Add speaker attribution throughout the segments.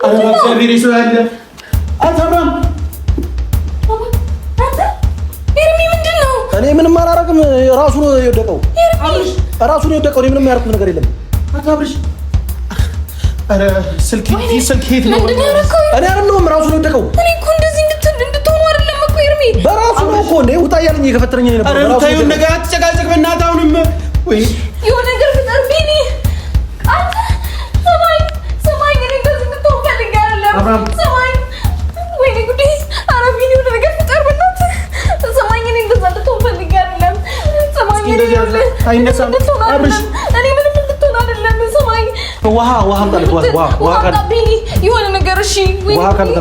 Speaker 1: أنا بسافر سؤال أتمام
Speaker 2: ኤርሚ ምንድን ነው?
Speaker 3: እኔ ምንም አላረግም። ራሱ ነው የወደቀው። ራሱ ነው የወደቀው። እኔ ምንም ያደረኩት ነገር የለም።
Speaker 1: አታብርሽ። አረ ስልክ ሄት ነው።
Speaker 3: እኔ አይደለሁም ራሱ ነው የወደቀው።
Speaker 2: እኔ እኮ እንደዚህ እንድትሆኑ አይደለም እኮ ኤርሚ።
Speaker 3: በራሱ ነው እኮ እንዴ ውጣ እያለኝ የከፈተረኝ ነው።
Speaker 1: አረ ታዩን ነገር አትጨቃጨቅ በእናትህ። አሁንም ወይ
Speaker 2: የሆነ ነገር ፍጠር ቢኒ። አንተ ሰማይ እኔ እንደዚህ እንድትሆን ፈልጌ አይደለም። ሰማይ ወይኔ ጉዴ። አረ ቢኒ የሆነ ነገር ፍጠር በእናትህ። ሰማይ እኔ እንደዛ እንድትሆን ፈልጌ አይደለም። ሰማይ
Speaker 1: አይነሳም። አብርሽ
Speaker 2: እኔ ምንም እንድትሆን አይደለም። ሰማይ
Speaker 1: ውሃ አምጣልህ። ውሃ ካለ
Speaker 2: ቢኒ የሆነ ነገር እሺ።
Speaker 1: ውሃ ካለ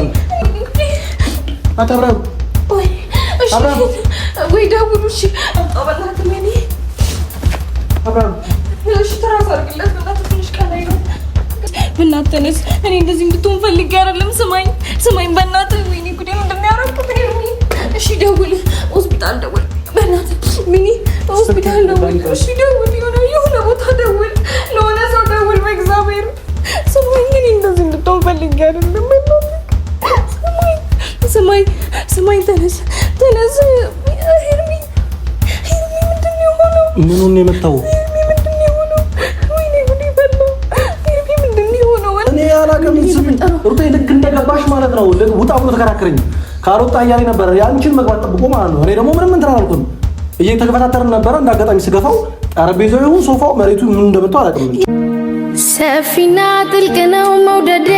Speaker 1: አታብራው
Speaker 2: ወይ እሺ ወይ ደውሉ። እሺ አምጣ በእናትህ ቢኒ
Speaker 1: አብራው
Speaker 2: እሺ ትራስ አድርግለት በእናትህ። ትንሽ ቀላይ ነው በእናትህ ተነስ። እኔ እንደዚህ እንድትሆን ፈልጌ አይደለም። ስማኝ በእናትህ። ወይኔ ጉዴ ምንድን ነው ያደረኩት? እሺ ደውል፣ ሆስፒታል ደውል በእናትህ ቢኒ። ሆስፒታል ደውል። እሺ ደውል፣ የሆነ ቦታ ደውል፣ ለሆነ ሰው ደውል በእግዚአብሔር። ስማኝ እኔ እንደዚህ እንድትሆን ፈልጌ አይደለም። ስማኝ ተነስ። ኤርሚ ምንድን ነው የሆነው?
Speaker 3: ምኑን ነው የመታው? እኔ አላውቅም። ሩታ ልክ እንደገባሽ ማለት ነው ውጣ ብሎ ተከራከረኝ። ካልወጣ እያለኝ ነበረ ያንቺን መግባት ጠብቆ ማለት ነው። እኔ ደግሞ ምንም እንትን አላልኩም። እየተከታተልን ነበረ። እንዳጋጣሚ ስገፋው ጠረጴዛው ይሁን ሶፋው መሬቱ ምን እንደመጣው አላውቅም።
Speaker 4: ሰፊና ጥልቅ ነው መውደዴ፣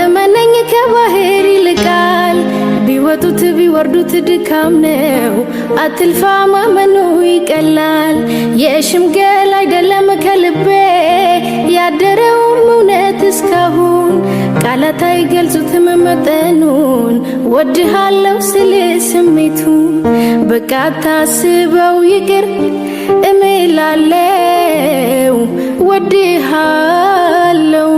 Speaker 4: እመነኝ ከባህር ይልቃል። ቢወጡት ቢወርዱት ድካም ነው፣ አትልፋ ማመኑ ይቀላል። የሽምገል አይደለም ከልቤ ያደረውም እውነት እስካሁን ቃላት አይገልጹትም መጠኑን። ወድሃለው ስል ስሜቱን በቃ ታስበው ይቅር እምላለው። ወድሃለው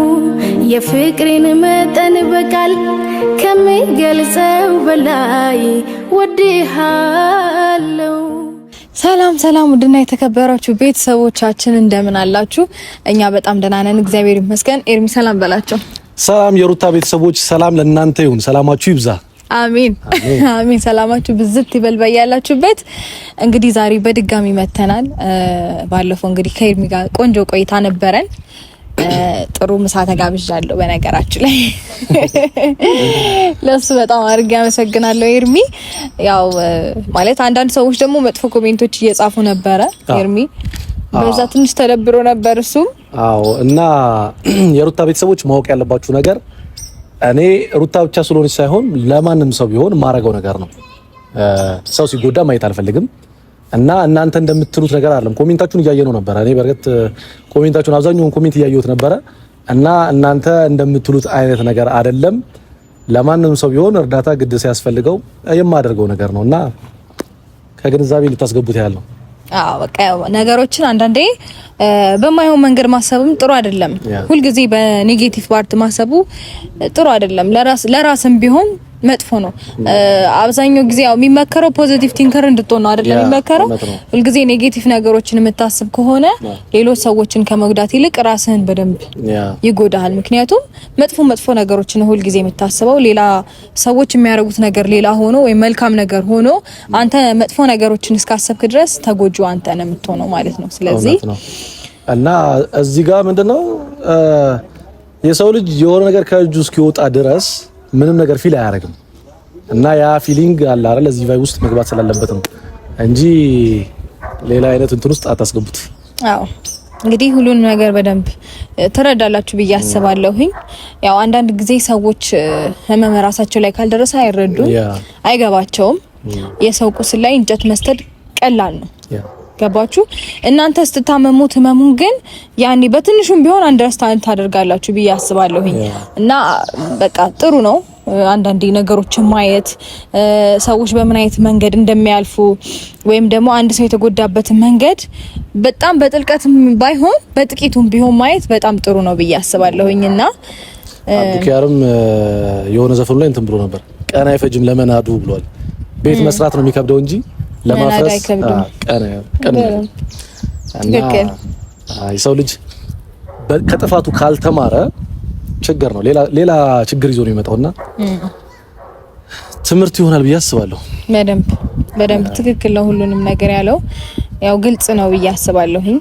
Speaker 4: የፍቅሬን መጠን በቃል ከሚገልጸው በላይ ወድሃለው።
Speaker 2: ሰላም ውድና የተከበራችሁ ቤተሰቦቻችን እንደምን አላችሁ? እኛ በጣም ደህና ነን፣ እግዚአብሔር ይመስገን። ኤርሚ ሰላም በላቸው።
Speaker 3: ሰላም የሩታ ቤተሰቦች፣ ሰላም ለእናንተ ይሁን። ሰላማችሁ ይብዛ። አሜን። ሰላማችሁ ብዝት ይበል በያላችሁበት። እንግዲህ ዛሬ በድጋሚ መተናል። ባለፈው እንግዲህ ከኤርሚ ጋር ቆንጆ ቆይታ ነበረን። ጥሩ ምሳ ተጋብዣለሁ። በነገራችሁ ላይ ለሱ በጣም አድርጌ አመሰግናለሁ ኤርሚ። ያው ማለት አንዳንድ ሰዎች ደግሞ መጥፎ ኮሜንቶች እየጻፉ ነበረ ኤርሚ፣ በዛ ትንሽ ተደብሮ ነበር እሱም። አዎ እና የሩታ ቤተሰቦች ማወቅ ያለባችሁ ነገር እኔ ሩታ ብቻ ስለሆነች ሳይሆን ለማንም ሰው ቢሆን ማረገው ነገር ነው። ሰው ሲጎዳ ማየት አልፈልግም እና እናንተ እንደምትሉት ነገር አይደለም። ኮሜንታችሁን እያየነው ነበር። እኔ በርግጥ ኮሜንታችሁን አብዛኛውን ኮሜንት እያየሁት ነበረ እና እናንተ እንደምትሉት አይነት ነገር አይደለም። ለማንም ሰው ቢሆን እርዳታ ግድ ሲያስፈልገው የማደርገው ነገር ነውና ከግንዛቤ ልታስገቡት ያለው።
Speaker 2: አዎ በቃ ነገሮችን አንዳንዴ በማይሆን መንገድ ማሰብም ጥሩ አይደለም። ሁልጊዜ በኔጌቲቭ ፓርት ማሰቡ ጥሩ አይደለም። ለራስም ቢሆን መጥፎ ነው። አብዛኛው ጊዜ ያው የሚመከረው ፖዚቲቭ ቲንከር እንድትሆን ነው አይደለም የሚመከረው። ሁልጊዜ ኔጌቲቭ ነገሮችን የምታስብ ከሆነ ሌሎች ሰዎችን ከመጉዳት ይልቅ ራስህን በደንብ ይጎዳሃል። ምክንያቱም መጥፎ ነገሮችን ነው ሁልጊዜ የምታስበው። ሌላ ሰዎች የሚያደርጉት ነገር ሌላ ሆኖ ወይ መልካም ነገር ሆኖ አንተ መጥፎ ነገሮችን እስካሰብክ ድረስ ተጎጂው አንተ ነህ የምትሆነው ማለት ነው። ስለዚህ
Speaker 3: እና እዚህ ጋር ምንድነው የሰው ልጅ የሆነ ነገር ከእጁ እስኪወጣ ድረስ ምንም ነገር ፊል አያደርግም እና ያ ፊሊንግ አለ አይደል እዚህ ቫይ ውስጥ መግባት ስላለበት ነው እንጂ ሌላ አይነት እንትን ውስጥ አታስገቡት።
Speaker 2: አዎ እንግዲህ ሁሉን ነገር በደንብ ተረዳላችሁ ብዬ አስባለሁኝ። ያው አንዳንድ ጊዜ ሰዎች ህመም ራሳቸው ላይ ካልደረሰ አይረዱም፣ አይገባቸውም። የሰው ቁስል ላይ እንጨት መስደድ ቀላል ነው። ገባችሁ? እናንተ ስትታመሙት ህመሙን ግን ያኔ በትንሹም ቢሆን አንደርስታንድ ታደርጋላችሁ ብዬ አስባለሁኝ እና በቃ ጥሩ ነው አንዳንዴ ነገሮችን ማየት፣ ሰዎች በምን አይነት መንገድ እንደሚያልፉ ወይም ደግሞ አንድ ሰው የተጎዳበትን መንገድ በጣም በጥልቀትም ባይሆን በጥቂቱም ቢሆን ማየት በጣም ጥሩ ነው ብዬ አስባለሁኝና
Speaker 3: አብዱኪያርም የሆነ ዘፈኑ ላይ እንትን ብሎ ነበር፣ ቀን አይፈጅም ለመናዱ ብሏል። ቤት መስራት ነው የሚከብደው እንጂ ለማፍረስ ቀን የሰው ልጅ ከጥፋቱ ካልተማረ
Speaker 1: ችግር ነው ሌላ ችግር ይዞ ነው የሚመጣውና ትምህርት ይሆናል ብዬ አስባለሁ።
Speaker 2: በደንብ ትክክል ነው ሁሉንም ነገር ያለው ያው ግልጽ ነው ብዬ አስባለሁኝ።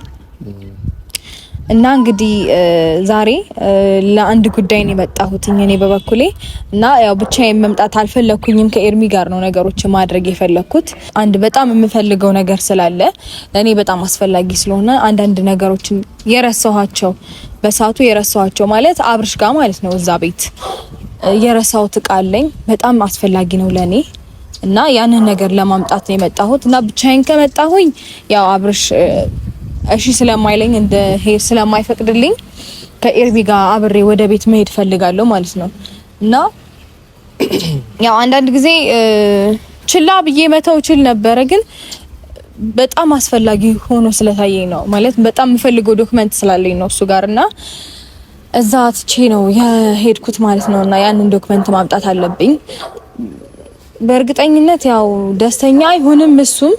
Speaker 2: እና እንግዲህ ዛሬ ለአንድ ጉዳይ ነው የመጣሁት እኔ በበኩሌ እና ያው ብቻዬን መምጣት አልፈለኩኝም ከኤርሚ ጋር ነው ነገሮችን ማድረግ የፈለኩት። አንድ በጣም የምፈልገው ነገር ስላለ ለኔ በጣም አስፈላጊ ስለሆነ አንዳንድ ነገሮችን የረሳኋቸው በሳቱ የረሳኋቸው ማለት አብርሽ ጋር ማለት ነው እዛ ቤት የረሳሁት ዕቃ አለኝ በጣም አስፈላጊ ነው ለኔ እና ያንን ነገር ለማምጣት ነው የመጣሁት እና ብቻዬን ከመጣሁኝ ያው አብርሽ እሺ ስለማይለኝ እንደ ሄር ስለማይፈቅድልኝ ከኤርሚ ጋር አብሬ ወደ ቤት መሄድ ፈልጋለሁ ማለት ነው እና ያው አንዳንድ ጊዜ ችላ ብዬ መተው ችል ነበር ግን በጣም አስፈላጊ ሆኖ ስለታየኝ ነው ማለት በጣም የምፈልገው ዶክመንት ስላለኝ ነው እሱ ጋርና እዛ ትቼ ነው የሄድኩት ማለት ነውና ያንን ዶክመንት ማምጣት አለብኝ። በእርግጠኝነት ያው ደስተኛ አይሆንም እሱም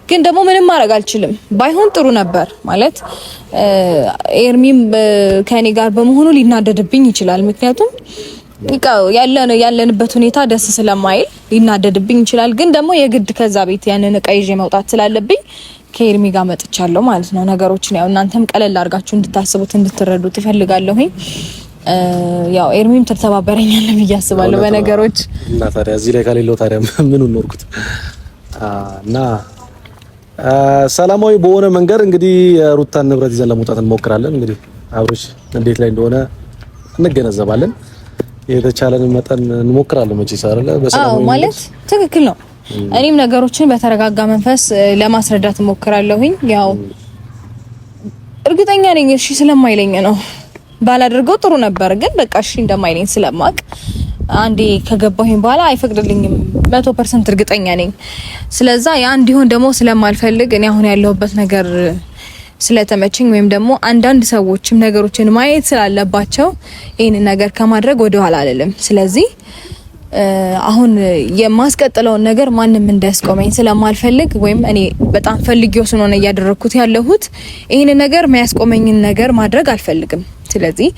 Speaker 2: ግን ደግሞ ምንም ማድረግ አልችልም። ባይሆን ጥሩ ነበር ማለት ኤርሚም ከኔ ጋር በመሆኑ ሊናደድብኝ ይችላል። ምክንያቱም ያለንበት ሁኔታ ደስ ስለማይል ሊናደድብኝ ይችላል። ግን ደግሞ የግድ ከዛ ቤት ያንን ዕቃ ይዤ መውጣት ስላለብኝ ከኤርሚ ጋር መጥቻለሁ ማለት ነው። ነገሮችን ያው እናንተም ቀለል አድርጋችሁ እንድታስቡት እንድትረዱት እፈልጋለሁኝ። ያው ኤርሚም ተተባበረኛል ብዬ አስባለሁ በነገሮች
Speaker 1: እና ታዲያ እዚህ ላይ ከሌለው ታዲያ ምን ኖርኩት እና ሰላማዊ በሆነ መንገድ እንግዲህ ሩታን ንብረት ይዘን ለመውጣት እንሞክራለን። እንግዲህ አብሮሽ እንዴት ላይ እንደሆነ እንገነዘባለን። የተቻለን መጠን እንሞክራለን። መቼስ አይደለ በሰላም
Speaker 2: ማለት ትክክል ነው። እኔም ነገሮችን በተረጋጋ መንፈስ ለማስረዳት እሞክራለሁኝ። ያው እርግጠኛ ነኝ እሺ ስለማይለኝ ነው ባላደርገው ጥሩ ነበር ግን በቃ እሺ እንደማይለኝ ስለማቅ አንዴ ከገባሁኝ በኋላ አይፈቅድልኝም 100% እርግጠኛ ነኝ። ስለዛ ያ እንዲሆን ደግሞ ስለማልፈልግ እኔ አሁን ያለሁበት ነገር ስለተመቸኝ ወይም ደግሞ አንዳንድ ሰዎችም ነገሮችን ማየት ስላለባቸው ይሄን ነገር ከማድረግ ወደ ኋላ አልልም። ስለዚህ አሁን የማስቀጥለውን ነገር ማንንም እንዳያስቆመኝ ስለማልፈልግ ወይም እኔ በጣም ፈልጌው ስለሆነ ያደረኩት ያለሁት ይሄን ነገር የሚያስቆመኝን ነገር ማድረግ አልፈልግም። ስለዚህ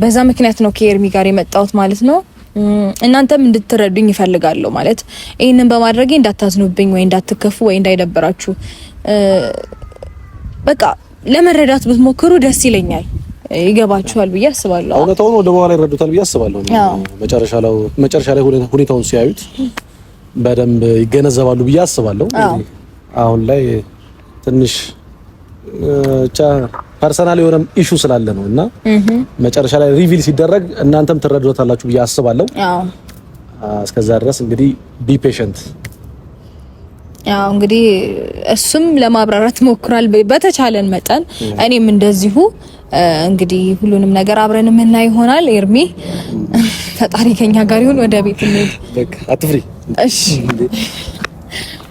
Speaker 2: በዛ ምክንያት ነው ከኤርሚ ጋር የመጣሁት ማለት ነው። እናንተም እንድትረዱኝ ይፈልጋለሁ ማለት ይሄንን በማድረጌ እንዳታዝኑብኝ ወይ እንዳትከፉ ወይ እንዳይደበራችሁ በቃ ለመረዳት ብትሞክሩ ደስ ይለኛል። ይገባችኋል ብዬ አስባለሁ።
Speaker 1: እውነታውን ወደ በኋላ ይረዱታል ብዬ አስባለሁ። መጨረሻ ላይ ሁኔታውን ሲያዩት በደንብ ይገነዘባሉ ብዬ አስባለሁ። አሁን ላይ ትንሽ ፐርሰናል የሆነ ኢሹ ስላለ ነው እና መጨረሻ ላይ ሪቪል ሲደረግ እናንተም ትረዱታላችሁ ብዬ አስባለሁ። እስከዛ ድረስ እንግዲህ ቢ ፔሸንት።
Speaker 2: ያው እንግዲህ እሱም ለማብራራት ሞክራል በተቻለን መጠን እኔም እንደዚሁ እንግዲህ ሁሉንም ነገር አብረን የምናይ ይሆናል። ኤርሚ ፈጣሪ ከኛ ጋር ይሁን። ወደ ቤት እንሂድ
Speaker 1: በቃ አትፍሪ።
Speaker 2: እሺ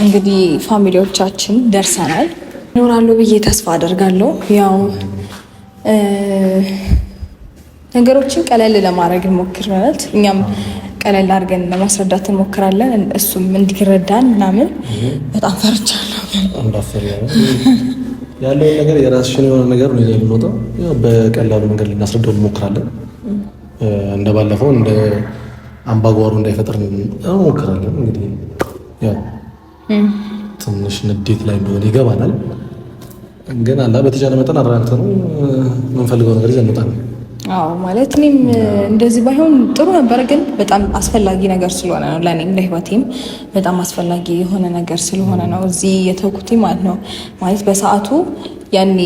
Speaker 2: እንግዲህ ፋሚሊዎቻችን ደርሰናል ይኖራሉ ብዬ ተስፋ አደርጋለሁ። ያው ነገሮችን ቀለል ለማድረግ እንሞክር ማለት እኛም ቀለል አድርገን ለማስረዳት እንሞክራለን። እሱም እንዲረዳን ምናምን በጣም ፈርቻለሁ።
Speaker 1: አንዳፈር ያለው ነገር የራስሽን የሆነ ነገር ነው የምንወጣው። ያው በቀላሉ መንገድ ልናስረዳው እንሞክራለን። እንደባለፈው እንደ አምባጓሮ እንዳይፈጥር እንሞክራለን። እንግዲህ ያው ትንሽ ንዴት ላይ እንደሆነ ይገባናል። ግን አላ በተቻለ መጠን አረጋግተን የምንፈልገው ነገር ይዘን እንወጣለን።
Speaker 2: አዎ ማለት እኔም እንደዚህ ባይሆን ጥሩ ነበር፣ ግን በጣም አስፈላጊ ነገር ስለሆነ ነው ለኔም ለህይወቴም በጣም አስፈላጊ የሆነ ነገር ስለሆነ ነው እዚህ የተውኩት ማለት ነው። ማለት በሰዓቱ ያኔ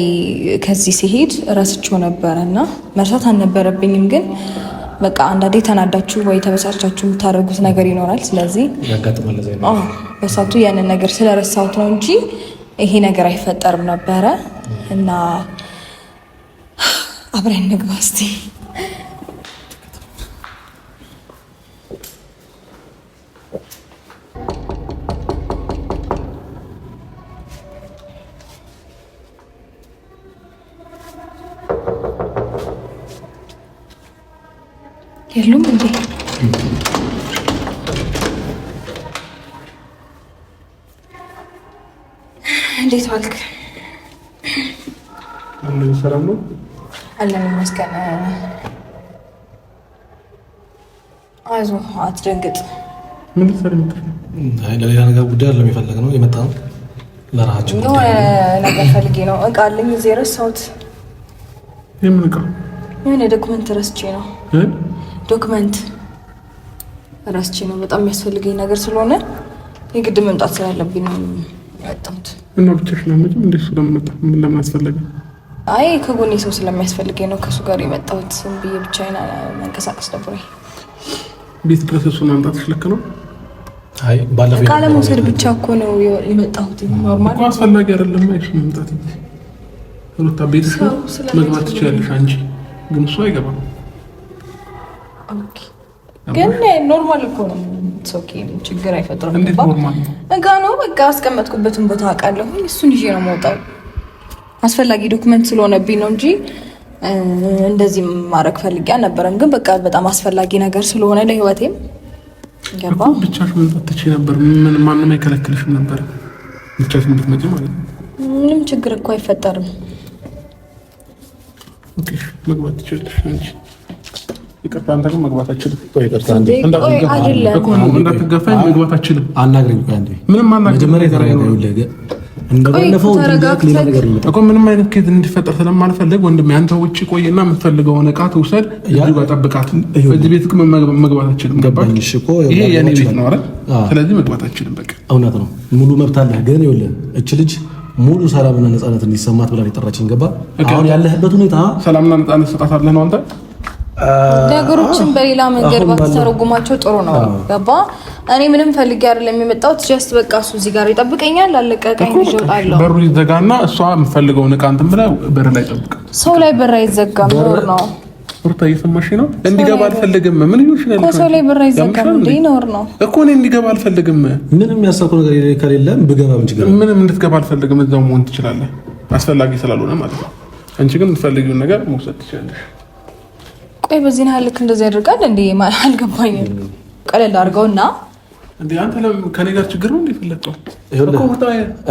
Speaker 2: ከዚህ ሲሄድ ረስቼው ነበርና መርሳት አልነበረብኝም። ግን በቃ አንዳንዴ ተናዳችሁ ወይ ተበሳጫችሁ የምታደርጉት ነገር ይኖራል። ስለዚህ
Speaker 1: ያጋጥማል።
Speaker 2: በሰዓቱ ያንን ነገር ስለረሳሁት ነው እንጂ ይሄ ነገር አይፈጠርም ነበረ እና አብረን እንግባ እስቲ። የሉም እንዴ? እንዴት ዋልክ?
Speaker 1: ሰላም ነው?
Speaker 2: አለን ይመስገን። አይዞህ አትደንግጥ።
Speaker 3: ምን ልትሰሪ መጣሽ?
Speaker 1: አይ ለሌላ ነገር ጉዳይ አይደለም የፈለግነው የመጣነው ለራሳችን
Speaker 2: ነው ነገር ፈልጌ ነው። እቃ አለኝ እዚህ የረሳሁት።
Speaker 3: የምን እቃ?
Speaker 2: የሆነ ዶክመንት ረስቼ ነው። ዶክመንት ረስቼ ነው። በጣም የሚያስፈልገኝ ነገር ስለሆነ የግድ መምጣት ስላለብኝ ነው የመጣሁት።
Speaker 3: እና ብቻሽን አትመጭም? እንዴት ስለምመጣ ምን ለምን አስፈለገ?
Speaker 2: አይ ከጎኔ ሰው ስለሚያስፈልገኝ ነው ከሱ ጋር የመጣሁት። ዝም ብዬ ብቻዬን መንቀሳቀስ ደብሮኝ
Speaker 3: ቤት ድረስ እሱን ማምጣትሽ ልክ ነው?
Speaker 1: አይ ባለፈው
Speaker 2: ቃለ መውሰድ ብቻ እኮ ነው የመጣሁት። ኖርማል
Speaker 3: እኮ አስፈላጊ አይደለም አይሽ መምጣት። ሩታ ቤትሽ መግባት ትችያለሽ አንቺ፣ ግን እሱ አይገባም።
Speaker 2: ኦኬ ግን ኖርማል እኮ ነው። ኦኬ ችግር አይፈጥርም።
Speaker 3: እንዴት ኖርማል ነው?
Speaker 2: እጋ ነው በቃ አስቀመጥኩበትን ቦታ አውቃለሁ። እሱን ይዤ ነው የምወጣው። አስፈላጊ ዶክመንት ስለሆነብኝ ነው እንጂ እንደዚህ ማድረግ ፈልጌ አልነበረም። ግን በቃ በጣም አስፈላጊ ነገር ስለሆነ ለህይወቴም ገባ።
Speaker 3: ብቻሽ መምጣት ትችይ ነበር። ምን ማንም አይከለክልሽም ነበር ብቻሽ እንድትመጪ ማለት ነው።
Speaker 2: ምንም ችግር እኮ አይፈጠርም።
Speaker 3: ኦኬ መግባት ትችላለሽ አንቺ። ይቅርታ አንተ ግን መግባት አትችልም።
Speaker 1: ቆይ ይቅርታ አንዴ
Speaker 3: እንዳትገፋኝ መግባት አትችልም።
Speaker 1: አናግረኝ። ቆይ አንዴ
Speaker 3: ምንም አናግረኝ።
Speaker 1: መጀመሪያ ተረጋጋው ለገ እንደባለፈው ሌላ ነገር ነው
Speaker 3: እኮ ምንም አይነት ኬዝ እንዲፈጠር ስለማልፈልግ ወንድሜ አንተ ውጪ ቆይና የምትፈልገውን እቃ ትውሰድ። እዚህ ጋር ጠብቃት። በዚህ ቤት ግን መግባት አትችልም። ገባሽ? ይሄ የኔ ቤት ነው አይደል? ስለዚህ መግባት አትችልም። በቃ
Speaker 1: እውነት ነው። ሙሉ መብት አለህ። ግን ይኸውልህ እች ልጅ ሙሉ ሰላምና ነፃነት እንዲሰማት ብላ የጠራችኝ ገባ። አሁን ያለህበት ሁኔታ
Speaker 3: ሰላምና ነፃነት ሰጣታለህ ነው አንተ
Speaker 2: ነገሮችን በሌላ መንገድ ባትተረጉማቸው ጥሩ ነው። ገባ? እኔ ምንም ፈልጌ አይደለም የመጣሁት። ጀስት በቃ እሱ እዚህ ጋር ይጠብቀኛል። አለቀቀኝ ይወጣለሁ።
Speaker 3: በሩ ይዘጋና እሷ የምትፈልገውን እቃ እንትን ብላ በር ላይ ጠብቃት።
Speaker 2: ሰው ላይ በር አይዘጋም። ኖር ነው።
Speaker 3: ሩታ እየሰማሽ ነው? እንዲገባ አልፈልግም። ምን ይሁንሽ ነው?
Speaker 2: ሰው ላይ በር አይዘጋም እንዴ? ኖር ነው
Speaker 3: እኮ እኔ እንዲገባ አልፈልግም።
Speaker 1: ምንም ያሳኩ ነገር ከሌለ ብገባ ምን ችግር አለ?
Speaker 3: ምንም እንድትገባ አልፈልግም። እዛው መሆን ትችላለህ፣ አስፈላጊ ስላልሆነ ማለት ነው። አንቺ ግን የምትፈልጊውን ነገር መውሰድ ትችላለሽ።
Speaker 2: ቆይ በዚህ ነው ልክ እንደዚህ ያደርጋል እንዴ? አልገባኝም። ቀለል አድርገውና
Speaker 3: እንዴ አንተ ከኔ ጋር ችግር ነው እንዴ ፈለቀው?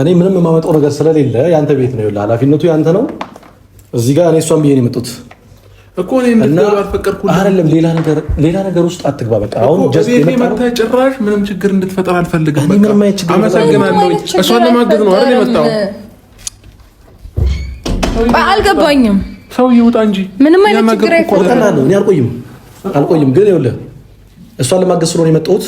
Speaker 1: እኔ ምንም የማመጣው ነገር ስለሌለ ያንተ ቤት ነው። ይኸውልህ ኃላፊነቱ ያንተ ነው። እዚህ ጋር እኔ እሷን ብዬ ነው የመጡት
Speaker 3: እኮ እኔ እንድትገባ አልፈቀድኩልህም።
Speaker 1: አይደለም ሌላ ነገር ውስጥ አትግባ። በቃ አሁን ጀስት
Speaker 3: የመጣው ጭራሽ ምንም ችግር እንድትፈጠር አልፈልግም።
Speaker 1: በቃ ምንም አይነት ችግር
Speaker 3: አመሰግናለሁ። እሷን ለማገዝ ነው አይደል የመጣው?
Speaker 2: አልገባኝም።
Speaker 3: ሰው ይውጣ እንጂ
Speaker 2: ምንም አይነት ችግር አይፈጠርም።
Speaker 1: እኔ አልቆይም። ግን ይኸውልህ እሷን ለማገዝ ስለሆነ የመጣሁት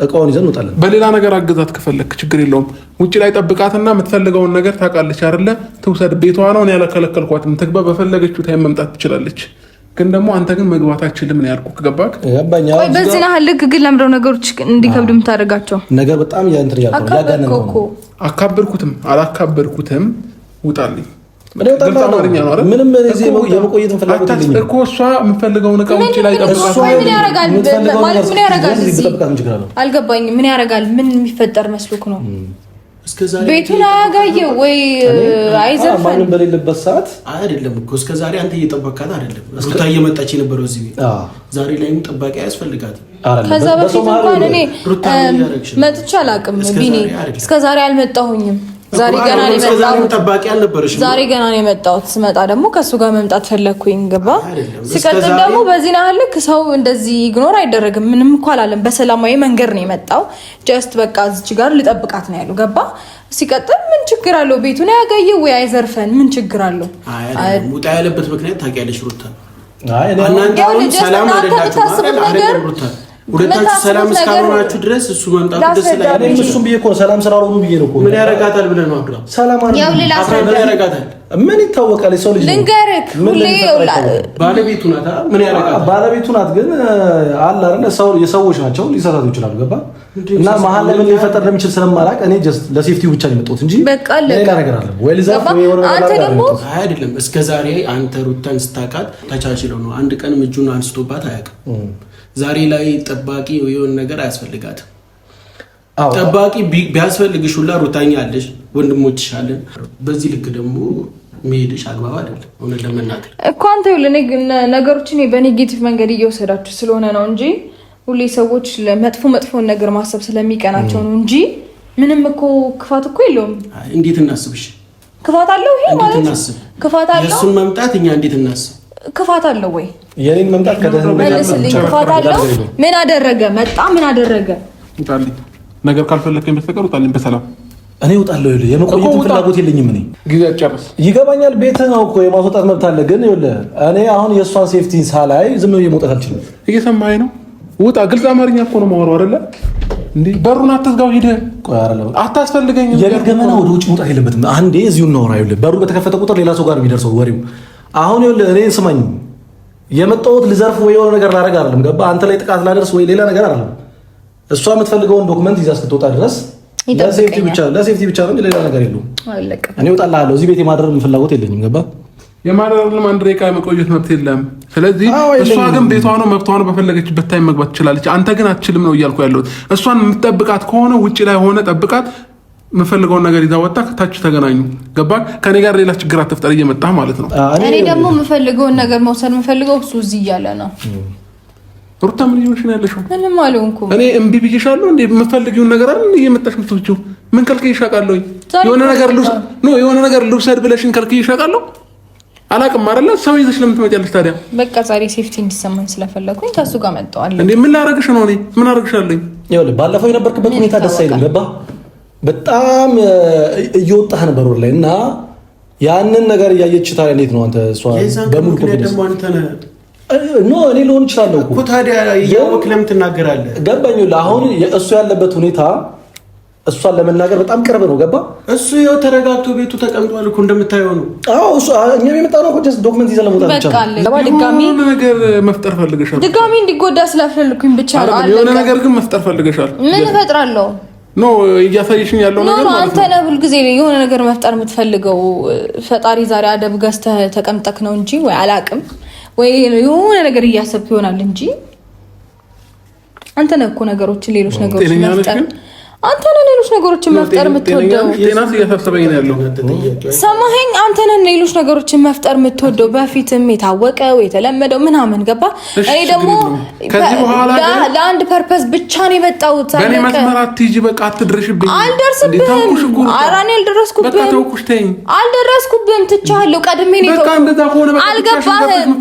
Speaker 1: እቃውን ይዘን እንወጣለን።
Speaker 3: በሌላ ነገር አገዛት ከፈለክ ችግር የለውም። ውጪ ላይ ጠብቃትና የምትፈልገውን ነገር ታውቃለች አይደለ? ትውሰድ። ቤቷ ነው። እኔ ያልከለከልኳትም። ትግባ። በፈለገችው ታይም መምጣት ትችላለች። ግን ደግሞ አንተ ግን መግባት አትችልም ነው ያልኩህ። ገባክ?
Speaker 2: ቆይ በዚህ ነው ልክ ግን ለምደው ነገሮች እንዲከብዱ የምታደርጋቸው
Speaker 1: ነገር በጣም ያንተር ያልከው
Speaker 3: አካበርኩትም አላካበርኩትም ውጣልኝ።
Speaker 1: ምንም እዚህ የመቆየት ፍላጎት የለኝም
Speaker 3: እኮ እሷ የምትፈልገውን እቃ ውጪ ላይ ጠብቃት።
Speaker 2: ምን ያደርጋል ማለት ምን ያደርጋል? አልገባኝም። ምን ያደርጋል? ምን የሚፈጠር መስሎክ ነው? ቤቱን አያጋየው ወይ አይዘርፈን?
Speaker 1: ማንም በሌለበት ሰዓት
Speaker 5: አይደለም እኮ እስከዛሬ አንተ እየጠበቃት አይደለም። ሩታ እየመጣች የነበረው እዚህ ቤት ዛሬ ላይም ጠባቂ ያስፈልጋት።
Speaker 2: ከዛ በፊት እንኳን እኔ መጥቼ አላውቅም ቢኒ። እስከዛሬ አልመጣሁኝም። ዛሬ ገና ነው የመጣሁት።
Speaker 5: ጠባቂ አልነበረሽም።
Speaker 2: ዛሬ ገና ነው የመጣሁት። ስመጣ ደግሞ ከሱ ጋር መምጣት ፈለኩኝ። ገባ? ሲቀጥል ደግሞ በዚህ ነው ልክ ሰው እንደዚህ ኢግኖር አይደረግም። ምንም እኮ አላለም። በሰላማዊ መንገድ ነው የመጣው። ጀስት በቃ እዚች ጋር ልጠብቃት ነው ያለው። ገባ? ሲቀጥል ምን ችግር አለው? ቤቱን ያጋየው ወይ አይዘርፈን? ምን ችግር አለው?
Speaker 5: ውጣ ያለበት ምክንያት ታውቂያለሽ ሩታ?
Speaker 1: አይ እኔ
Speaker 5: ሰላም አይደለም ሩታ። ሁለታችሁ ሰላም እስካልሆናችሁ ድረስ እሱ መምጣቱ ደስ ይላል።
Speaker 1: እኔም እሱም ብዬ እኮ ሰላም ስላልሆኑ ብዬ ነው እኮ።
Speaker 5: ምን ያረጋታል ብለህ ነው አብራ?
Speaker 1: ሰላም
Speaker 5: ምን ያረጋታል?
Speaker 1: ምን ይታወቃል? ሰው ልጅ
Speaker 2: ልንገርህ፣ ሁሌ
Speaker 5: ባለቤቱ ናት። ምን ያረጋታል?
Speaker 1: ባለቤቱ ናት። ግን አለ አይደል ሰው የሰዎች ናቸው፣ ሊሳሳቱ ይችላሉ። ገባ? እና መሀል ላይ ምን ሊፈጠር እንደሚችል ስለማላውቅ እኔ ጀስት ለሴፍቲው ብቻ ነው የመጣሁት እንጂ ሌላ ነገር አለ ወይ? ልዛፍ ወይ ወራ
Speaker 2: አንተ ደግሞ
Speaker 5: አይደለም። እስከዛሬ አንተ ሩታን ስታውቃት ተቻችለው ነው። አንድ ቀን እጁን አንስቶባት አያውቅም። ዛሬ ላይ ጠባቂ የሆነ ነገር አያስፈልጋትም። ጠባቂ ቢያስፈልግሽ ሁላ ሩታኛ አለሽ፣ ወንድሞችሽ አለን። በዚህ ልክ ደግሞ መሄድሽ አግባብ አይደለም። እውነት ለመናገር
Speaker 2: እኮ አንተ ነገሮችን በኔጌቲቭ መንገድ እየወሰዳችሁ ስለሆነ ነው እንጂ ሁሌ ሰዎች መጥፎን ነገር ማሰብ ስለሚቀናቸው ነው እንጂ ምንም እኮ ክፋት እኮ የለውም።
Speaker 5: እንዴት እናስብሽ?
Speaker 2: ክፋት አለው ይሄ ማለት ክፋት አለው።
Speaker 5: የእሱን መምጣት እኛ እንዴት እናስብ?
Speaker 2: ክፋት አለው ወይ?
Speaker 1: የኔን መምጣት
Speaker 2: መልስልኝ። ጥፋት አለው? ምን አደረገ? መጣ ምን አደረገ?
Speaker 6: ውጣልኝ። ነገር ካልፈለከኝ በስተቀር ውጣልኝ በሰላም።
Speaker 1: እኔ እወጣለሁ። የመቆየት ፍላጎት የለኝም። እኔ
Speaker 6: ጊዜ አጨርስ።
Speaker 1: ይገባኛል። ቤት ነው እኮ የማስወጣት መብት አለ። ግን ይኸውልህ እኔ አሁን የእሷን ሴፍቲን ሳላይ ዝም ብዬ መውጣት አልችልም።
Speaker 6: እየሰማኸኝ ነው? ውጣ። ግልጽ አማርኛ እኮ ነው የማወራው አይደለ እንዴ? በሩን አትዝጋው። ሂደህ
Speaker 1: ቆይ አይደለም
Speaker 6: አታስፈልገኝም።
Speaker 1: የገመና ወደ ውጭ መውጣት የለበትም። አንዴ እዚሁ እናወራ። ይኸውልህ በሩ በተከፈተ ቁጥር ሌላ ሰው ጋር የሚደርሰው ወሬው። አሁን ይኸውልህ እኔን ስማኝ። የመጣሁት ልዘርፍ ወይ የሆነ ነገር ላደርግ አይደለም። ገባህ? አንተ ላይ ጥቃት ላደርስ ወይ ሌላ ነገር አይደለም። እሷ የምትፈልገውን ዶክመንት ይዛ እስክትወጣ ድረስ ለሴፍቲ ብቻ ነው፣ ሌላ ነገር የለውም። እኔ እወጣልሃለሁ። እዚህ ቤት የማደር ፍላጎት የለኝም። ገባህ?
Speaker 6: የማደር አንድ ደቂቃ የመቆየት መብት የለም። ስለዚህ እሷ ግን ቤቷ ነው፣ መብቷ ነው። በፈለገችበት ታይም መግባት ትችላለች። አንተ ግን አትችልም ነው እያልኩ ያለሁት። እሷን የምትጠብቃት ከሆነ ውጭ ላይ ሆነ ጠብቃት። የምፈልገውን ነገር ይዛ ወጣ፣ ታች ተገናኙ። ገባህ? ከኔ ጋር ሌላ ችግር አትፍጠር እየመጣህ ማለት ነው።
Speaker 2: እኔ ደግሞ የምፈልገውን ነገር መውሰድ የምፈልገው እሱ እዚህ እያለ ነው።
Speaker 6: ሩታ ምን ይሆንሽ ነው ያለሽው?
Speaker 2: ምንም አልሆንኩም።
Speaker 6: እኔ እምቢ ብዬሻለሁ እንዴ? የምፈልጊውን ነገር አይደል እየመጣሽ የምትወጪው? ምን ከልክዬሽ አውቃለሁ? የሆነ ነገር ልውሰድ ብለሽኝ ከልክዬሽ አውቃለሁ? አላውቅም አይደለ? ሰው ይዘሽ ለምን ትመጪያለሽ ታዲያ?
Speaker 2: በቃ ዛሬ ሴፍቲ እንዲሰማኝ ስለፈለኩኝ ከሱ ጋር መጣሁ።
Speaker 6: እንዴ ምን ላደርግሽ ነው? እኔ ምን አደርግሻለሁ?
Speaker 1: ይኸውልህ ባለፈው የነበርክበት ሁኔታ ደስ አይልም። ገባህ? በጣም እየወጣህ ነበር ወር ላይ እና ያንን ነገር እያየች ታዲያ እንዴት ነው አንተ እሷ በሙሉ
Speaker 5: ደግሞ አንተ ነህ
Speaker 1: ኖ እኔ ልሆን እችላለሁ
Speaker 5: እኮ ታዲያ ያወክ ለምን ትናገራለህ?
Speaker 1: ገባኝ። አሁን እሱ ያለበት ሁኔታ እሷን ለመናገር በጣም ቅርብ ነው። ገባ?
Speaker 5: እሱ ይኸው ተረጋግቶ ቤቱ ተቀምጧል እኮ እንደምታየው ነው።
Speaker 1: አዎ እሱ እኛም የመጣ ነው እኮ ጀስት ዶክመንት ይዘን ለመውጣት ብቻ ነው።
Speaker 6: ድጋሚ ነገር መፍጠር ፈልገሻል?
Speaker 2: ድጋሚ እንዲጎዳ ስለፈልኩኝ ብቻ ነው።
Speaker 6: የሆነ ነገር ግን መፍጠር ፈልገሻል?
Speaker 2: ምን እፈጥራለሁ?
Speaker 6: ኖ እያሳየሽኝ ያለው ነገር ማለት ነው።
Speaker 2: አንተ ነህ ሁልጊዜ የሆነ ነገር መፍጠር የምትፈልገው። ፈጣሪ ዛሬ አደብ ገዝተህ ተቀምጠክ ነው እንጂ ወይ አላቅም ወይ የሆነ ነገር እያሰብክ ይሆናል እንጂ አንተ ነህ እኮ ነገሮችን ሌሎች ነገሮችን መፍጠር አንተ ነህ ሌሎች ነገሮችን መፍጠር የምትወደው።
Speaker 6: ጤናስ እያሳሰበኝ ነው ያለው።
Speaker 2: ሰማኸኝ? አንተ ነህ ሌሎች ነገሮችን መፍጠር የምትወደው። በፊትም የታወቀው የተለመደው ምናምን ገባ። እኔ ደግሞ ለአንድ ፐርፐስ ብቻ ነው የመጣሁት።
Speaker 6: በእኔ መስመር አትሂጂ፣ በቃ አትድረሽብኝ።
Speaker 2: አልደርስብህም። ኧረ እኔ አልደረስኩብህም።
Speaker 6: በቃ ተውኩሽ፣ ተይኝ።
Speaker 2: አልደረስኩብህም፣ ትቼሃለሁ። ቀድሜ ነው የተውኩህ።
Speaker 6: በቃ እንደዛ ከሆነ በቃ
Speaker 2: አልገባህም።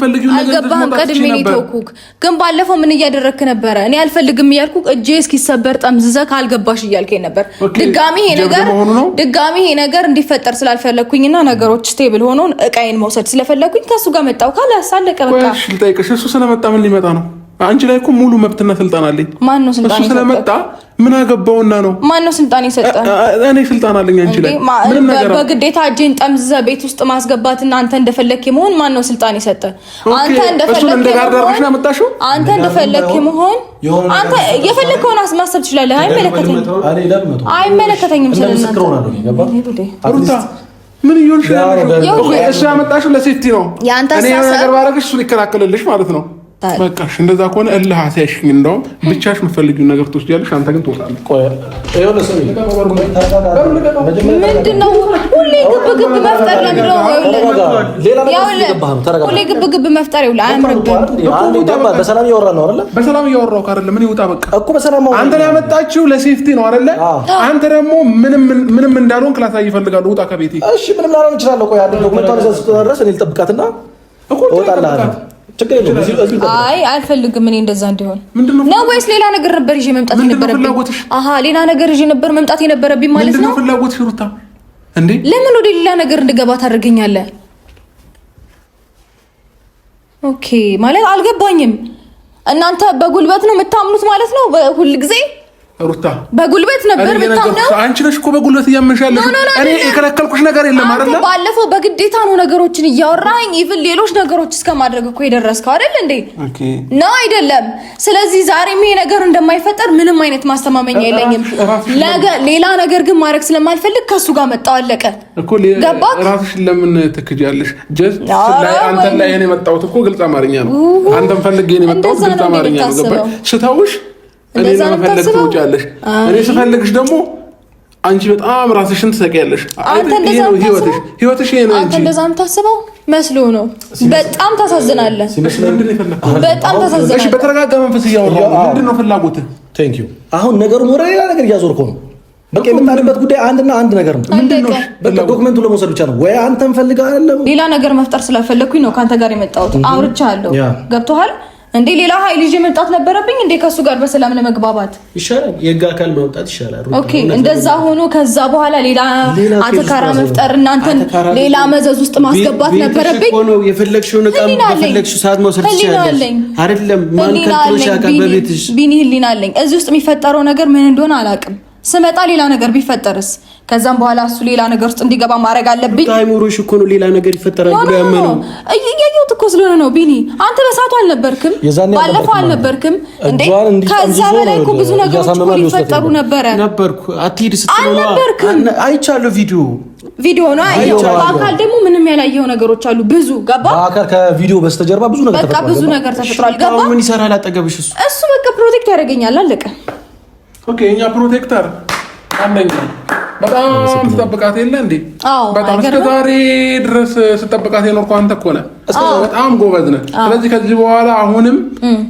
Speaker 2: ቀድሜ ነው የተውኩህ። ግን ባለፈው ምን እያደረክ ነበረ? እኔ አልፈልግም እያልኩህ እጄ እስኪሰበር ጠምዝዘህ ካልገባሽ እያልከኝ ነበር። ድጋሚ ይሄ ነገር እንዲፈጠር ስላልፈለኩኝና ነገሮች ስቴብል ሆኖ እቃዬን መውሰድ ስለፈለኩኝ ከሱ ጋር መጣሁ። ካላሳለቀ በቃ
Speaker 6: እሺ፣ ልጠይቅሽ። እሱ ስለመጣ ምን ሊመጣ ነው? አንቺ ላይ እኮ ሙሉ መብትና ስልጣን አለኝ።
Speaker 2: ማን ነው ስልጣን
Speaker 6: የሰጠ? እሱ ስለመጣ ምን አገባውና ነው?
Speaker 2: ማን ነው ስልጣን የሰጠ?
Speaker 6: እኔ ስልጣን አለኝ አንቺ ላይ። ምንም ነገር
Speaker 2: በግዴታ እጄን ጠምዝዘህ ቤት ውስጥ ማስገባትና አንተ እንደፈለክ መሆን ማን ነው ስልጣን የሰጠ? አንተ እንደፈለክ መሆን አንተ የፈለከውን ማሰብ ትችላለህ። አይመለከተኝም ስለናንተ።
Speaker 6: ሩታ ምን ይሆንሽ? እሱ ያመጣሽው ለሴፍቲ ነው። እኔ ነገር ባረግሽ እሱ ሊከላከልልሽ ማለት ነው። በቃሽ። እንደዛ ከሆነ እልህ አሳይሽኝ። እንደውም ብቻሽ የምትፈልጊውን ነገር ትወስጃለሽ። አንተ ግን ትወጣለህ።
Speaker 2: ምንድነው ሁሌ ግብግብ መፍጠር? ለምንድን ነው ሁሌ ግብግብ መፍጠር? ይኸውልህ አያምርብህም።
Speaker 1: በሰላም እያወራን ነው አይደለ?
Speaker 6: በሰላም እያወራሁ አይደለ? ምን ይውጣ በቃ
Speaker 1: እኮ በሰላም ነው።
Speaker 6: አንተ ያመጣችው ለሴፍቲ ነው አይደለ? አንተ ደግሞ ምንም እንዳልሆንክ ላሳይ እፈልጋለሁ። ውጣ ከቤቴ።
Speaker 1: እሺ ምንም ላልሆን እችላለሁ። ቆይ አንድ ዶክመንቷን ይዘህ ስትደርስ እኔ ልጠብቃትና እወጣልሃለሁ።
Speaker 2: አይ አልፈልግም። እኔ እንደዛ እንዲሆን ነው ወይስ ሌላ ነገር ነበር ይዤ መምጣት የነበረብኝ? አሃ ሌላ ነገር ይዤ ነበር መምጣት የነበረብኝ ማለት ነው።
Speaker 6: ምንድነው ፍላጎትሽ ሩታ? እንዴ
Speaker 2: ለምን ወደ ሌላ ነገር እንድገባ ታደርገኛለህ? ኦኬ ማለት አልገባኝም። እናንተ በጉልበት ነው የምታምኑት ማለት ነው ሁል ጊዜ?
Speaker 6: ሩታ
Speaker 2: በጉልበት ነበር የምታምነው?
Speaker 6: አንቺ ነሽ እኮ በጉልበት እያመንሻለሽ። እኔ የከለከልኩሽ ነገር የለም አይደል?
Speaker 2: ባለፈው በግዴታ ነው ነገሮችን እያወራኝ ኢቭን ሌሎች ነገሮች እስከማድረግ እኮ የደረስከው አይደል እንዴ? ነው አይደለም? ስለዚህ ዛሬም ይሄ ነገር እንደማይፈጠር ምንም አይነት ማስተማመኛ የለኝም። ሌላ ነገር ግን ማድረግ ስለማልፈልግ ከሱ ጋር መጣው አለቀ
Speaker 6: እኮ። ራስሽን ለምን ትክጃለሽ? ጀስት ላይ አንተ ላይ እኔ መጣሁት እኮ ግልጽ አማርኛ ነው። አንተም ፈልጌ ነው መጣሁት ግልጽ አማርኛ ነው። ገባሽ? ስተውሽ እኔ ለመፈለግ ትውጫለሽ። እኔ ስፈልግሽ ደግሞ አንቺ በጣም ራስሽን ትሰቂያለሽ። ህይወትሽ ይሄ ነው።
Speaker 2: አንተ እንደዛ የምታስበው መስሎ ነው። በጣም ታሳዝናለህ። በጣም ታሳዝናለህ።
Speaker 6: እሺ በተረጋጋ መንፈስ እያወራሁ ምንድን ነው ፍላጎትህ?
Speaker 1: ቴንክ ዩ። አሁን ነገሩን ወደ ሌላ ነገር እያዞርከው ነው። በቃ የምታንበት ጉዳይ አንድና አንድ ነገር ነው። ምንድነው? በቃ ዶክመንቱ ለመውሰድ ብቻ ነው ወይ አንተም ፈልገህ አይደለም?
Speaker 2: ሌላ ነገር መፍጠር ስለፈለኩኝ ነው ካንተ ጋር የመጣሁት። አውርቻለሁ። ገብቶሃል እንዴ? ሌላ ኃይል ይዤ መምጣት ነበረብኝ እንዴ? ከሱ ጋር በሰላም ለመግባባት
Speaker 5: ይሻላል፣ የህግ አካል ማውጣት ይሻላል።
Speaker 2: ኦኬ፣ እንደዛ ሆኖ ከዛ በኋላ ሌላ አተካራ መፍጠር እናንተን ሌላ መዘዝ ውስጥ ማስገባት ነበረብኝ።
Speaker 5: የፈለግሽውን ዕቃ በፈለግሽው ሰዓት መውሰድ ትችያለሽ አይደለም? ማን ከልቶሽ ያውቃል? በቤትሽ
Speaker 2: ቢኒ ህሊና አለኝ። እዚህ ውስጥ የሚፈጠረው ነገር ምን እንደሆነ አላውቅም። ስመጣ ሌላ ነገር ቢፈጠርስ? ከዛም በኋላ እሱ ሌላ ነገር ውስጥ እንዲገባ ማድረግ አለብኝ።
Speaker 5: ታይሙሮሽ እኮ ነው ሌላ ነገር ይፈጠራል ብሎ ያመነው።
Speaker 2: እያየሁት እኮ ስለሆነ ነው። ቢኒ አንተ በሰዓቱ አልነበርክም፣ ባለፈው አልነበርክም እንዴ? ከዛ በላይ እኮ ብዙ ነገሮች እኮ ሊፈጠሩ ነበርኩ።
Speaker 5: አትሂድ ስትለው አይቻለሁ።
Speaker 2: ቪዲዮ ነው አየው። በአካል ደግሞ ምንም ያላየው ነገሮች አሉ ብዙ። ገባ?
Speaker 1: በአካል ከቪዲዮ በስተጀርባ ብዙ ነገር ተፈጥሯል።
Speaker 2: በቃ ብዙ ነገር ተፈጥሯል። ገባ?
Speaker 5: ምን ይሰራል አጠገብሽ?
Speaker 2: እሱ በቃ ፕሮቴክት ያደርገኛል። አለቀ።
Speaker 6: ኦኬ፣ እኛ ፕሮቴክተር አንደኛ በጣም ስጠብቃት የለ እንዴ? በጣም እስከ ዛሬ ድረስ ስጠብቃት የኖርኩ አንተ እኮ ነህ። በጣም ጎበዝ ነህ። ስለዚህ ከዚህ በኋላ አሁንም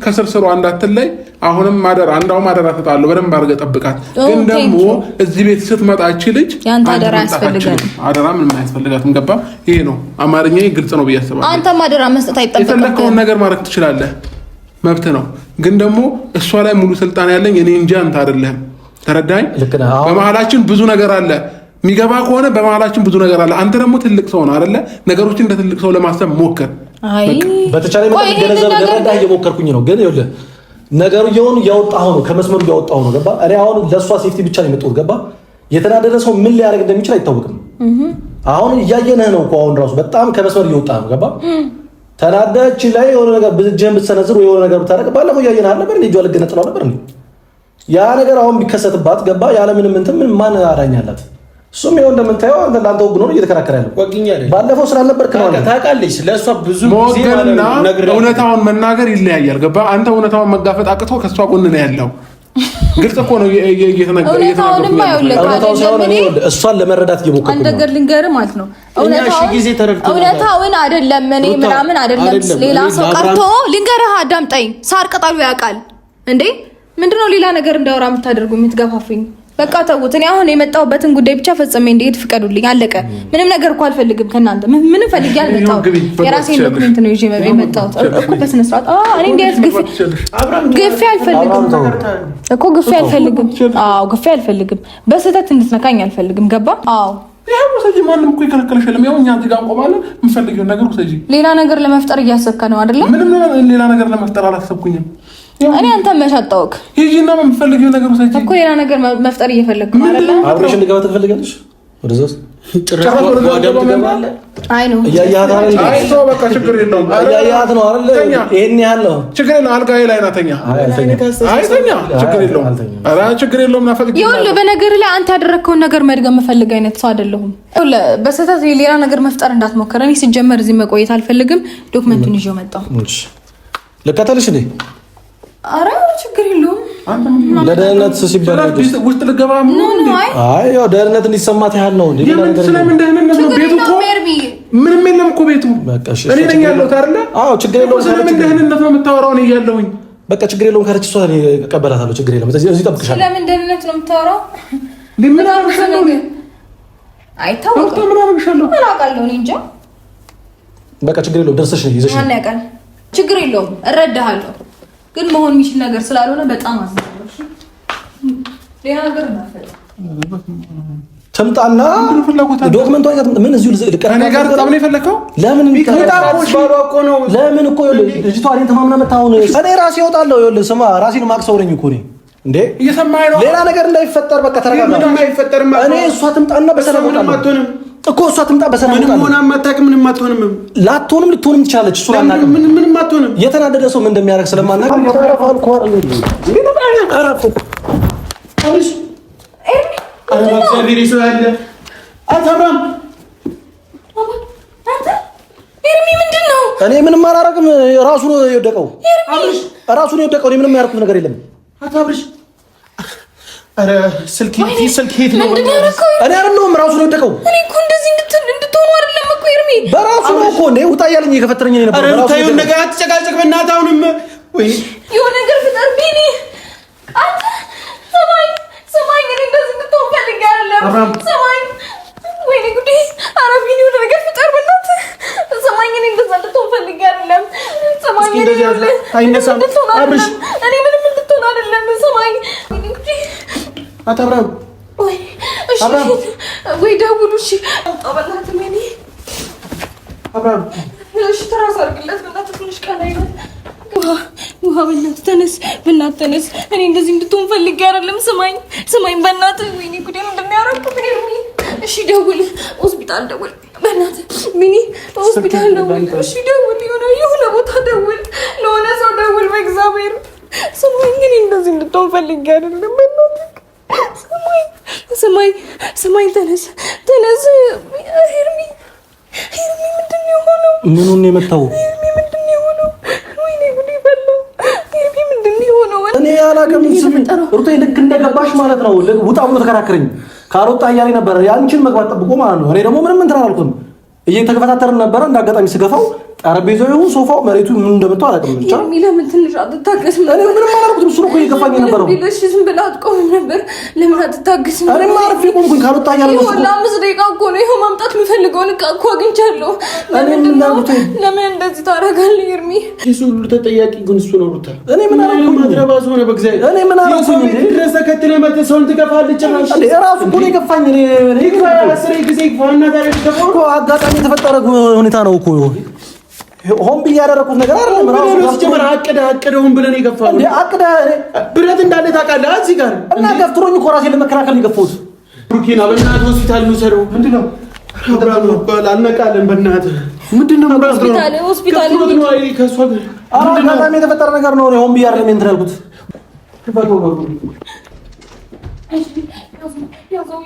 Speaker 6: ከስርስሩ አንዳትለይ። አሁንም ማደራ እንዳውም ማደራ ተጣለው በደንብ አድርገህ ጠብቃት። ግን ደግሞ እዚህ ቤት ስትመጣ እቺ ልጅ
Speaker 2: ያንተ አደራ ያስፈልጋል።
Speaker 6: አደራ ምንም አያስፈልጋትም። ገባ? ይሄ ነው አማርኛ ግልጽ ነው ብዬ አስባለሁ።
Speaker 2: አንተ ማደራ መስጠት አይጠበቅም።
Speaker 6: የፈለከውን ነገር ማድረግ ትችላለህ፣ መብት ነው። ግን ደግሞ እሷ ላይ ሙሉ ስልጣን ያለኝ እኔ እንጂ አንተ አይደለህም። ተረዳኝ? በመሀላችን ብዙ ነገር አለ። የሚገባ ከሆነ በመሀላችን ብዙ ነገር አለ። አንተ ደግሞ ትልቅ ሰው ነው አይደለ? ነገሮችን እንደ ትልቅ ሰው ለማሰብ ሞክር።
Speaker 1: በተቻለ መጠን ገነዘብ ገረዳ እየሞከርኩኝ ነው። ግን ይኸውልህ ነገሩ እየሆኑ እያወጣሁ ነው፣ ከመስመሩ እያወጣሁ ነው። ገባ? እኔ አሁን ለእሷ ሴፍቲ ብቻ ነው የመጣሁት። ገባ? የተናደደ ሰው ምን ሊያደርግ እንደሚችል አይታወቅም። አሁን እያየንህ ነው እኮ አሁን ራሱ በጣም ከመስመር እየወጣ ነው። ገባ? ተናደች ላይ የሆነ ነገር ብትጀም ብትሰነዝር ወይ የሆነ ነገር ብታደርግ ባለፈው እያየንህ አልነበር? እጇ ልገነጥለው ነበር እንዴ? ያ ነገር አሁን ቢከሰትባት ገባ? ያለ ምንም እንትን ምን ማን አዳኛላት? እሱም ይኸው እንደምታየው አንተ ላንተ ወግ ነው እየተከራከረ ያለው። ወግኛ አይደል? ባለፈው ስላልነበርክ ነው ታውቃለች። ለእሷ ብዙ ጊዜ
Speaker 6: ማለት እውነታውን መናገር ይለያያል። ገባ? አንተ እውነታውን መጋፈጥ አቅቶ ከእሷ ጎን ነው ያለው። ግልጽ እኮ ነው እየተናገረ
Speaker 1: እሷን ለመረዳት እየሞከርኩ ነው።
Speaker 2: አንድ ነገር ልንገርህ ማለት ነው። እውነታውን አይደለም እኔ ምናምን አይደለም ሌላ ሰው ቀርቶ ልንገርህ፣ አዳምጠኝ። ሳር ቅጠሉ ያውቃል እንዴ? ምንድነው ሌላ ነገር እንዳወራ የምታደርጉ የምትገፋፉኝ? በቃ ተውት። እኔ አሁን የመጣሁበትን ጉዳይ ብቻ ፈጽሜ እንዴት ፍቀዱልኝ። አለቀ። ምንም ነገር እኮ አልፈልግም ከእናንተ ምንም ፈልጌ አልመጣሁም። የራሴን ዶክመንት ነው ይዤ የመጣሁት እኮ በስነ ስርዓት። እኔ እንዴት ግፊ አልፈልግም እኮ ግፊ አልፈልግም። አዎ ግፊ አልፈልግም። በስህተት እንድትነካኝ አልፈልግም። ገባ? አዎ
Speaker 6: ያው ወሰጂ ማንም እኮ ይከለከልሽ የለም። ያው እኛ እዚህ ጋር እንቆማለን። የምፈልጊውን ነገር ወሰጂ።
Speaker 2: ሌላ ነገር ለመፍጠር እያሰብከ ነው አይደለ?
Speaker 6: ምንም ሌላ ነገር ለመፍጠር አላሰብኩኝም።
Speaker 2: እኔ አንተ መሻጣውክ
Speaker 6: ሂጂና የምፈልጊው ነገር ወሰጂ
Speaker 2: እኮ ሌላ ነገር መፍጠር እየፈለግክ ነው አይደለ?
Speaker 1: አብረሽ እንድገባ ትፈልጋለሽ? ወደዛስ ጭራሽ ወደም ትገባለህ?
Speaker 2: አይ ነው
Speaker 1: እያያት አይደል?
Speaker 6: አይ ሰው በቃ ችግር የለውም።
Speaker 1: እያያት ነው አይደል? ይሄን ያለው
Speaker 6: ችግር የለውም። አልጋዬ ላይ ናተኛ። አይ ተኛ፣ ችግር የለውም። ኧረ ችግር የለውም። ናፈቅኝ
Speaker 2: ይኸውልህ፣ በነገር ላይ አንተ ያደረግከውን ነገር መድገም የምፈልግ አይነት ሰው አይደለሁም። ይኸውልህ፣ በስህተት ሌላ ነገር መፍጠር እንዳትሞክር። እኔ ሲጀመር እዚህ መቆየት አልፈልግም። ዶክመንቱን ይዤው መጣሁ።
Speaker 1: እሺ ልከተልሽ እንዴ?
Speaker 2: አረ ችግር የለውም።
Speaker 1: ለደህንነት ሲባል
Speaker 6: ውስጥ ልገባ ነው።
Speaker 1: አይ ያው ደህንነት እንዲሰማት ያህል ነው እንዴ?
Speaker 6: ስለምን ደህንነት ነው? ቤቱ እኮ ምንም የለም እኮ ቤቱ። እኔ ነኝ ያለሁት አይደለ?
Speaker 1: አዎ ችግር የለውም።
Speaker 6: ስለምን ደህንነት ነው የምታወራው? እኔ እያለሁኝ
Speaker 1: በቃ ችግር የለውም። ካለች እሷ እኔ እቀበላታለሁ። ችግር የለውም። እዚህ እጠብቅሻለሁ።
Speaker 2: ስለምን ደህንነት ነው የምታወራው?
Speaker 6: ምን አርግሻለሁ?
Speaker 2: አይታወቅም።
Speaker 6: ምን አርግሻለሁ?
Speaker 2: ምን አውቃለሁ? እኔ እንጃ።
Speaker 1: በቃ ችግር የለውም። ደርሰሽ ነው ይዘሽ።
Speaker 2: ማን ያውቃል? ችግር የለውም። እረዳሃለሁ ግን መሆን የሚችል ነገር ስላልሆነ በጣም አዝናለሁ። ሌላ ነገር እናፈጥ
Speaker 1: ተምጣና ዶክመንቱ ምን እዚሁ
Speaker 6: ከኔ ጋር በጣም ነው የፈለከው?
Speaker 1: ለምን
Speaker 5: እኮ ነው?
Speaker 1: ለምን እኮ ልጅቷ እኔን ተማምና መታው ነው። እኔ ራሴ እወጣለሁ። ይኸውልህ ስማ፣ ራሴን ማክሰው ነኝ እኮ እኔ እንዴ እየሰማኸኝ ነው? ሌላ ነገር እንዳይፈጠር በቃ ተረጋጋ።
Speaker 5: ምንም አይፈጠርም።
Speaker 1: እኔ እሷ ትምጣና በሰላም ወጣለሁ እኮ እሷ ትምጣ በሰላም
Speaker 5: ምንም ሆና አታውቅም። ምንም አትሆንም።
Speaker 1: ላትሆንም ልትሆንም ትችላለች። እሱ አናውቅም።
Speaker 5: ምንም አትሆንም።
Speaker 1: የተናደደ ሰው ምን እንደሚያደርግ ስለማናውቅ እኔ ምንም አላደርግም። ራሱ ነው የወደቀው። ራሱ ነው የወደቀው። እኔ ምንም ያደርኩት ነገር የለም።
Speaker 5: አታብርሽ። ኧረ ስልክ ሄት ነው።
Speaker 1: እኔ አይደለሁም። ራሱ ነው የወደቀው።
Speaker 2: እኔ እኮ እንደዚህ እንድትሆኑ አይደለም እኮ ኤርሚ።
Speaker 1: በራሱ ነው እኮ እንደ ውጣ እያለኝ የከፈተረኝ ነበር።
Speaker 5: በራሱ ነው ነገር አትጨቃጨቅ በእናትህ። አሁንም ወይ
Speaker 2: የሆነ ነገር ፍጠር ቢኒ። አንተ ሰማኝ እኔ እንደዚህ እንድትሆን ፈልጌ
Speaker 1: አይነሳም። አብርሽ
Speaker 2: እኔ ምንም እንድትሆን አይደለም። ስማኝ
Speaker 1: አታብራም
Speaker 2: ወይ እሺ፣ ወይ ደውሉ። እሺ አጣበላት ምን
Speaker 1: አብራም
Speaker 2: እሺ፣ ትራስ አድርግለት በእናትህ ትንሽ ቀን አይነት ውሃ በእናትህ ተነስ፣ በእናትህ ተነስ። እኔ እንደዚህ እንድትሆን ፈልጌ አይደለም። ስማኝ በእናትህ። ወይኔ ጉዴ ምንድን ነው ያደረኩት? እሺ ደውል፣ ሆስፒታል ደውል በእናትህ ሚኒ፣ ሆስፒታል ደውል። እሺ ደውል፣ የሆነ ቦታ ደውል፣ ለሆነ ሰው ደውል በእግዚአብሔር። ስማኝ፣ እኔ እንደዚህ እንድትሆን ፈልጌ አይደለም። በእናትህ ስማኝ፣ ተነስ። ሄርሚ ምንድን ነው የሆነው?
Speaker 1: ምኑን ነው የመታው? እኔ አላውቅም። ሩታ ልክ እንደገባሽ ማለት ነው ውጣ ብሎ ተከራከረኝ። ካልወጣ እያለኝ ነበር ያንቺን መግባት ጠብቆ ማለት ነው። እኔ ደግሞ ምንም እንትን አላልኩም። እየተከፈታተርን ነበረ። እንዳጋጣሚ ስገፋው ጠረጴዛው ይሁን ሶፋው መሬቱ ምን እንደመጣው አላውቅም። ብቻ
Speaker 2: ለምን ትንሽ አትታገስም?
Speaker 1: እኔ ምንም አላልኩትም። እሱ ነው እኮ እየገፋኝ የነበረው።
Speaker 2: እሺ ዝም ብለህ አትቆምም ነበር? ለምን አትታገስም?
Speaker 1: እኔ ማረፍ ቆምኩኝ። ካልወጣ እያለኝ ነው።
Speaker 2: ለአምስት ደቂቃ እኮ ነው ይኸው ማምጣት የምፈልገውን እቃ እኮ አግኝቻለሁ። ለምን እንደዚህ ታደርጋለህ? ኤርሚ
Speaker 5: እሱ ሁሉ ተጠያቂ ግን እሱ ነው። ሩታ
Speaker 1: እኔ ምን አላልኩም።
Speaker 5: ማድረባዝ ሆነ በእግዚአብሔር
Speaker 1: እኔ ምን አላልኩም።
Speaker 5: ድረስ ተከትለህ መጥተህ ሰውን ትገፋለች።
Speaker 1: ራሱ እኮ ነው የገፋኝ። እኔ
Speaker 5: አስሬ ጊዜ ዋና ታሪክ ተፈጥሮ
Speaker 1: እኮ አጋጣሚ የተፈጠረ ሁኔታ ነው እኮ ሆን ብዬ ያደረኩት ነገር አይደለም። ራሱ
Speaker 5: ሲጀመር አቅደውን ብለን የገፋው
Speaker 1: እንዴ አቅደ
Speaker 5: ብረት እንዳለ ታውቃለህ። እዚህ ጋር
Speaker 1: እና ገፍትሮኝ እኮ ራሴን ለመከላከል የገፋሁት።
Speaker 5: ሩኪና በእናትህ ሆስፒታል እንውሰደው። ምንድነው አብራም ባል አልነቃለን። በእናትህ ምንድነው ሆስፒታል ነው አይ ከሷ ጋር
Speaker 1: አጋጣሚ የተፈጠረ ነገር ነው። ሆን ብዬ አይደለም እንትን ያልኩት።
Speaker 2: ያዘው